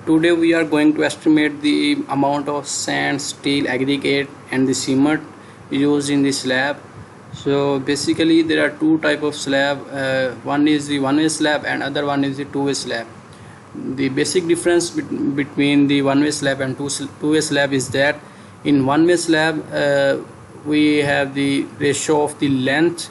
Today we are going to estimate the amount of sand, steel, aggregate and the cement used in the slab. So basically there are two type of slab. One is the one-way slab and other one is the two-way slab. The basic difference between the one-way slab and two-way slab is that in one-way slab we have the ratio of the length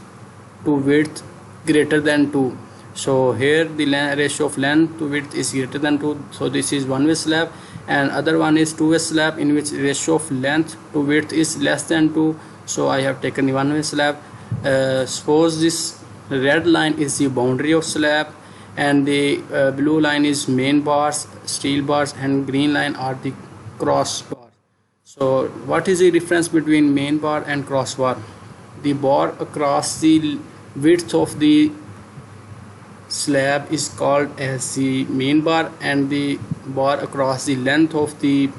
to width greater than 2. So here the ratio of length to width is greater than 2, so this is one-way slab, and other one is two-way slab in which ratio of length to width is less than 2. So I have taken the one-way slab. Suppose this red line is the boundary of slab and the blue line is main bars, steel bars, and green line are the cross bars. So what is the difference between main bar and crossbar? The bar across the width of the slab is called as the main bar, and the bar across the length of the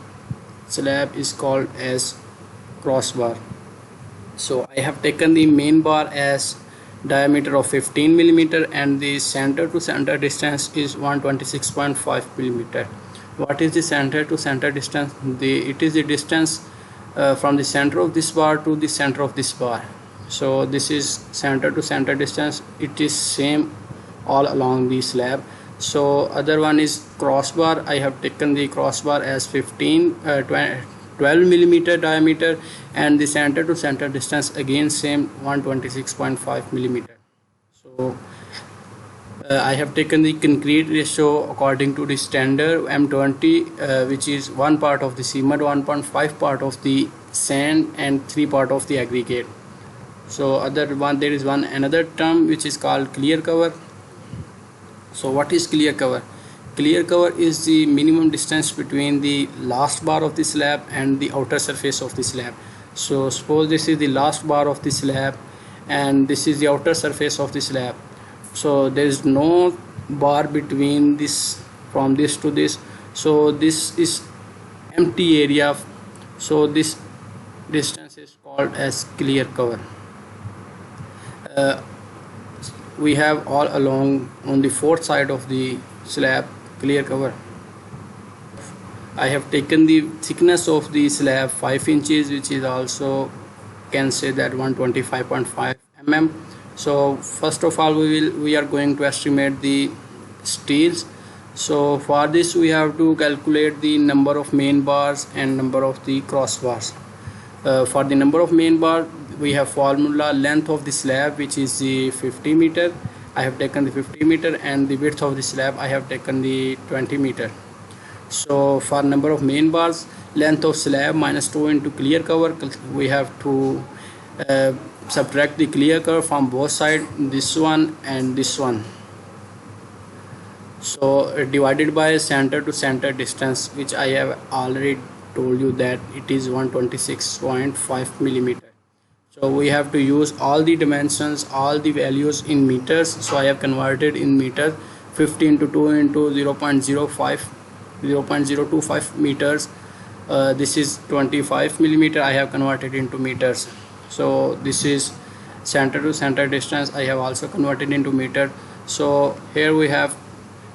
slab is called as crossbar. So I have taken the main bar as diameter of 15 millimeter and the center to center distance is 126.5 millimeter. What is the center to center distance? It is the distance from the center of this bar to the center of this bar. So this is center to center distance. It is same all along the slab. So other one is crossbar. I have taken the crossbar as 12 millimeter diameter and the center to center distance again same 126.5 millimeter. So I have taken the concrete ratio according to the standard M20, which is 1 part of the cement, 1.5 part of the sand and 3 part of the aggregate. So there is another term which is called clear cover. So what is clear cover? Clear cover is the minimum distance between the last bar of the slab and the outer surface of the slab. So suppose this is the last bar of the slab and this is the outer surface of the slab. So there is no bar between this, from this to this. So this is empty area. So this distance is called as clear cover. We have all along on the fourth side of the slab clear cover. I have taken the thickness of the slab 5 inches, which is also can say that 125.5 mm. So first of all we are going to estimate the steels. So for this we have to calculate the number of main bars and number of the cross bars. For the number of main bar we have formula length of the slab, which is the 50 meter. I have taken the 50 meter, and the width of the slab I have taken the 20 meter. So for number of main bars, length of slab minus 2 into clear cover, we have to subtract the clear cover from both sides, this one and this one. So divided by center to center distance, which I have already told you that it is 126.5 millimeter. So we have to use all the dimensions, all the values in meters. So I have converted in meters. 50 into 2 into 0.025 meters. This is 25 millimeter. I have converted into meters. So this is center to center distance. I have also converted into meter. So here we have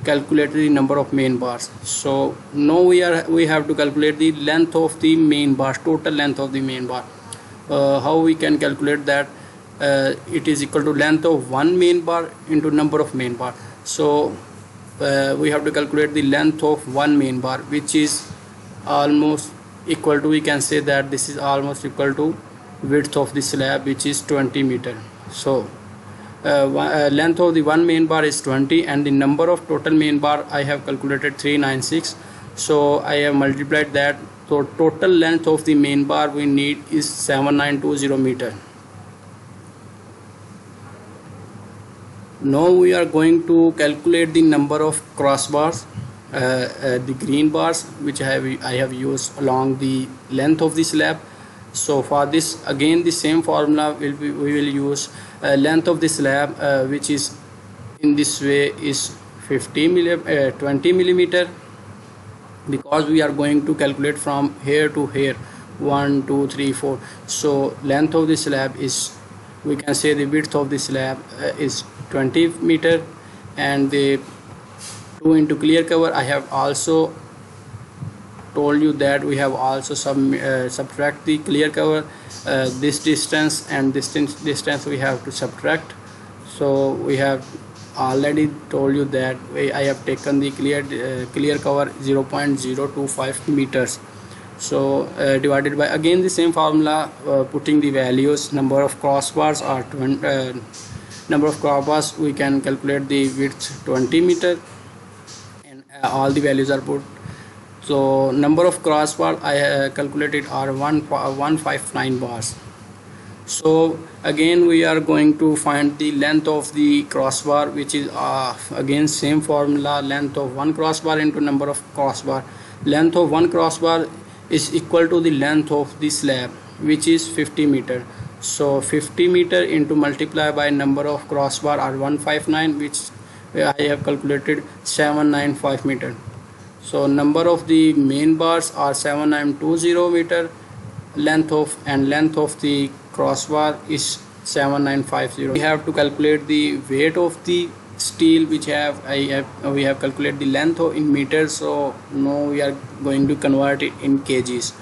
calculated the number of main bars. So now we have to calculate the length of the main bars, total length of the main bar. How we can calculate that? It is equal to length of one main bar into number of main bar. So we have to calculate the length of one main bar, which is almost equal to, we can say that this is almost equal to width of the slab, which is 20 meter. So length of the one main bar is 20, and the number of total main bar I have calculated 396. So I have multiplied that. So total length of the main bar we need is 7920 meter. Now we are going to calculate the number of crossbars, the green bars, which I have used along the length of the slab. So for this again the same formula we will use. Length of the slab, which is in this way, is 20 millimeter, because we are going to calculate from here to here, 1 2 3 4. So length of the slab is, we can say the width of the slab is 20 meter, and the 2 into clear cover I have also told you that we have also subtract the clear cover, this distance and distance we have to subtract. So we have already told you that I have taken the clear cover 0.025 meters. So divided by again the same formula, putting the values, number of crossbars are number of crossbars, we can calculate the width 20 meter, and all the values are put. So number of crossbar I calculated are 159 bars. So again we are going to find the length of the crossbar, which is again same formula, length of one crossbar into number of crossbar. Length of one crossbar is equal to the length of the slab, which is 50 meter. So 50 meter into multiply by number of crossbar are 159, which I have calculated 795 meter. So number of the main bars are 7920 meter, length of the crossbar is 7950. We have to calculate the weight of the steel, which we have calculated the length in meters. So now we are going to convert it in kgs.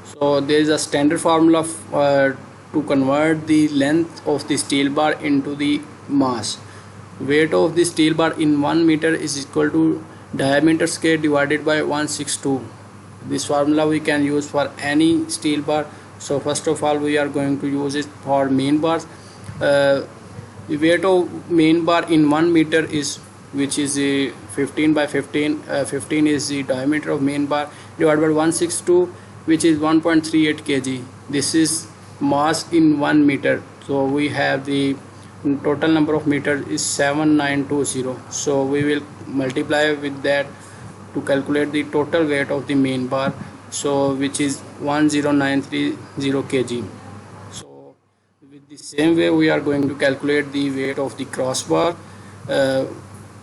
So there is a standard formula to convert the length of the steel bar into the mass. Weight of the steel bar in 1 meter is equal to diameter square divided by 162. This formula we can use for any steel bar. So first of all we are going to use it for main bars. The weight of main bar in 1 meter is, which is 15 by 15. 15 is the diameter of main bar, divided by 162, which is 1.38 kg. This is mass in 1 meter. So we have the total number of meters is 7920. So we will multiply with that to calculate the total weight of the main bar, so which is 10930 kg. So with the same way we are going to calculate the weight of the crossbar,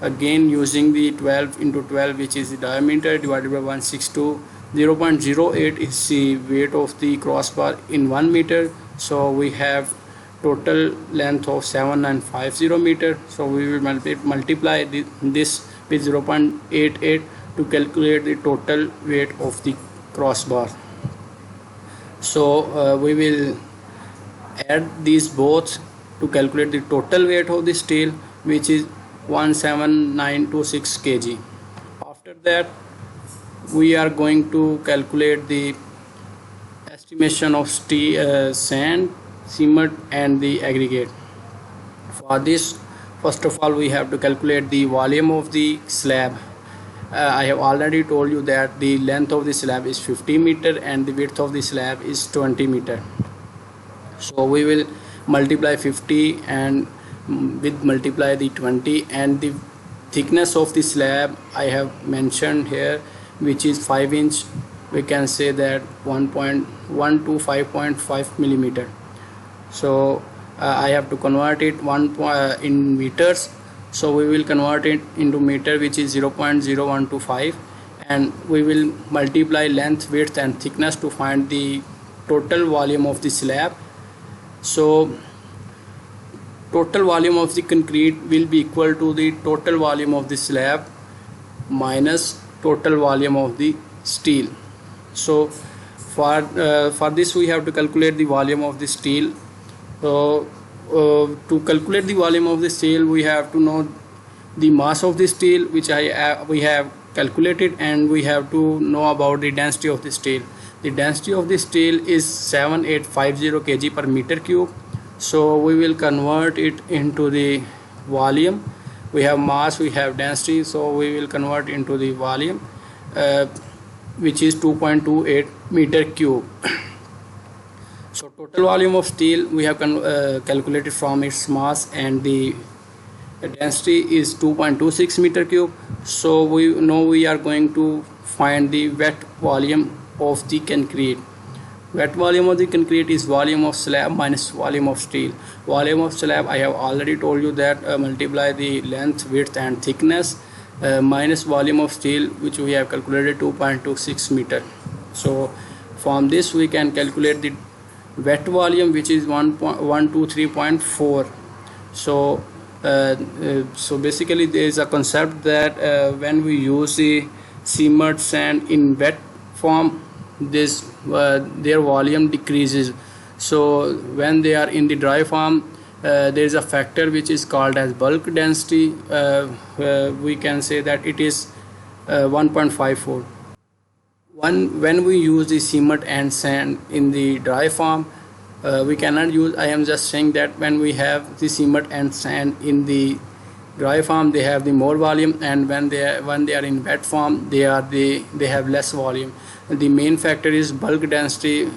again using the 12 into 12, which is the diameter, divided by 162. 0.08 is the weight of the crossbar in 1 meter. So we have total length of 7950 meter. So we will multiply this with 0.88 to calculate the total weight of the crossbar. So we will add these both to calculate the total weight of the steel, which is 17926 kg. After that we are going to calculate the estimation of steel, sand, cement and the aggregate. For this, first of all we have to calculate the volume of the slab. I have already told you that the length of the slab is 50 meter and the width of the slab is 20 meter. So we will multiply 50 and with multiply the 20, and the thickness of the slab I have mentioned here, which is 5 inch. We can say that 1.1 to 5.5 millimeter. So I have to convert it in meters. So we will convert it into meter, which is 0.0125, and we will multiply length, width and thickness to find the total volume of the slab. So total volume of the concrete will be equal to the total volume of the slab minus total volume of the steel. So for this we have to calculate the volume of the steel. So to calculate the volume of the steel, we have to know the mass of the steel, which we have calculated, and we have to know about the density of the steel. The density of the steel is 7850 kg per meter cube. So we will convert it into the volume. We have mass, we have density, so we will convert into the volume, which is 2.28 meter cube. So total volume of steel we have calculated from its mass, and the density is 2.26 meter cube. So we know we are going to find the wet volume of the concrete. Wet volume of the concrete is volume of slab minus volume of steel. Volume of slab I have already told you that multiply the length, width and thickness minus volume of steel, which we have calculated 2.26 meter. So from this we can calculate the wet volume, which is 123.4. So so basically there is a concept that when we use the cement sand in wet form, this their volume decreases. So when they are in the dry form, there is a factor which is called as bulk density. We can say that it is 1.54. When we use the cement and sand in the dry form, we cannot use, I am just saying that when we have the cement and sand in the dry form, they have the more volume, and when they are in wet form, they have less volume. The main factor is bulk density.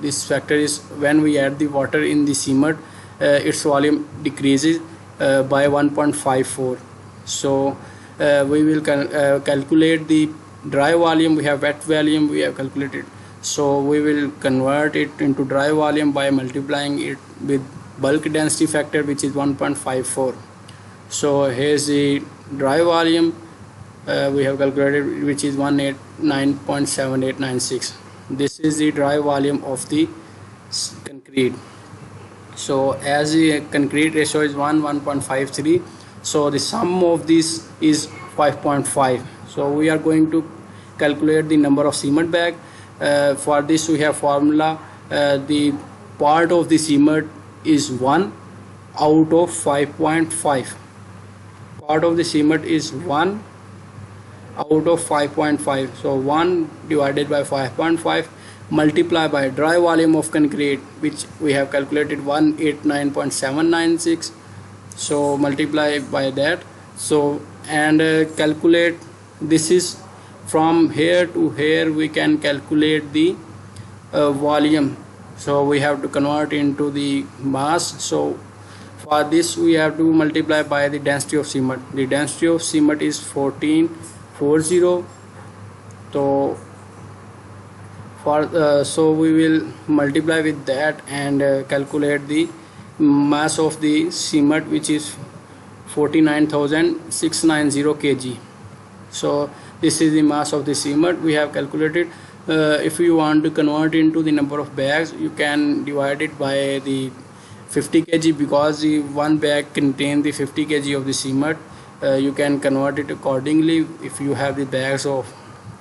This factor is when we add the water in the cement, its volume decreases by 1.54. So we will calculate the dry volume. We have wet volume, we have calculated, so we will convert it into dry volume by multiplying it with bulk density factor, which is 1.54. So here's the dry volume we have calculated, which is 189.7896. This is the dry volume of the concrete. So as the concrete ratio is 1.53, so the sum of this is 5.5. So we are going to calculate the number of cement bag. For this we have formula. The part of the cement is 1 out of 5.5. Part of the cement is 1 out of 5.5. So 1 divided by 5.5 multiply by dry volume of concrete, which we have calculated 189.796. So multiply by that. So and calculate, this is from here to here we can calculate the volume. So we have to convert into the mass. So for this we have to multiply by the density of cement. The density of cement is 1440. So so we will multiply with that and calculate the mass of the cement, which is 49,690 kg. So this is the mass of the cement we have calculated. If you want to convert into the number of bags, you can divide it by the 50 kg, because the one bag contains the 50 kg of the cement. You can convert it accordingly. If you have the bags of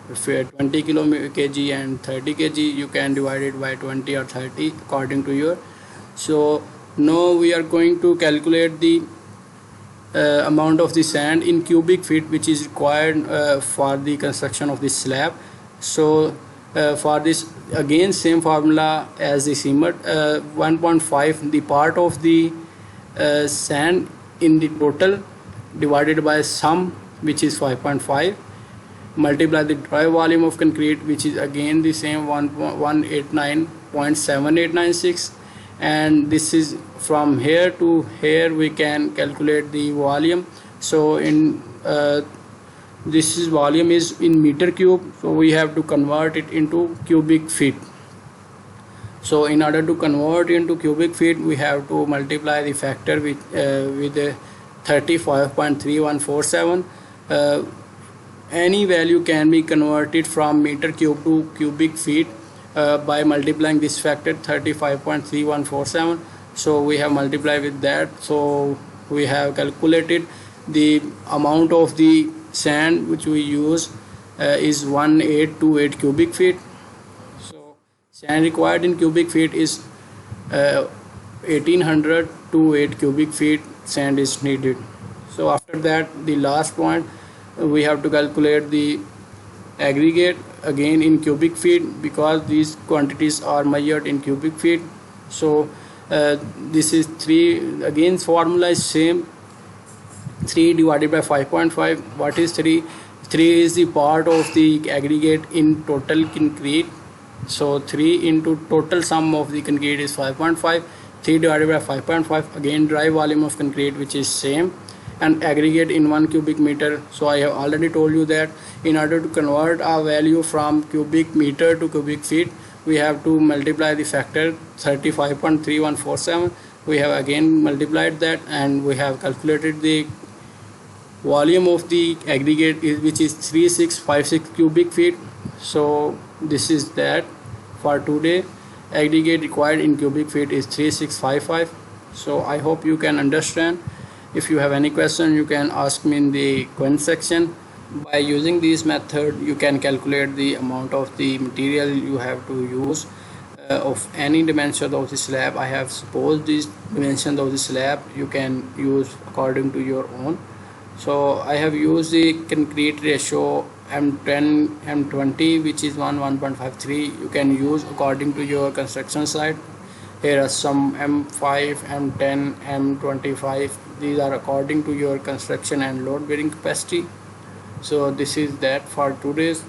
20 kg and 30 kg, you can divide it by 20 or 30 according to your. So now we are going to calculate the amount of the sand in cubic feet, which is required for the construction of this slab. So for this, again same formula as the cement, 1.5, the part of the sand in the total divided by sum, which is 5.5, multiply the dry volume of concrete, which is again the same 189.7896, and this is from here to here we can calculate the volume. So in this is volume is in meter cube, so we have to convert it into cubic feet. So in order to convert into cubic feet, we have to multiply the factor with 35.3147. Any value can be converted from meter cube to cubic feet by multiplying this factor 35.3147. So we have multiplied with that. So we have calculated the amount of the sand which we use is 1828 cubic feet. So sand required in cubic feet is 1800 to 8 cubic feet sand is needed. So after that, the last point, we have to calculate the aggregate again in cubic feet, because these quantities are measured in cubic feet. So this is 3, again formula is same, 3 divided by 5.5. What is 3? 3 is the part of the aggregate in total concrete. So 3 into total sum of the concrete is 5.5. 3 divided by 5.5, again dry volume of concrete, which is same, and aggregate in 1 cubic meter. So I have already told you that in order to convert our value from cubic meter to cubic feet, we have to multiply the factor 35.3147. We have again multiplied that, and we have calculated the volume of the aggregate which is 3656 cubic feet. So this is that for today. Aggregate required in cubic feet is 3655. So I hope you can understand. If you have any question, you can ask me in the comment section. By using this method, you can calculate the amount of the material you have to use of any dimension of the slab. I have supposed these dimensions of the slab, you can use according to your own. So I have used the concrete ratio M10 M20, which is 1.53. You can use according to your construction site. Here are some M5, M10, M25. These are according to your construction and load bearing capacity. So this is that for today's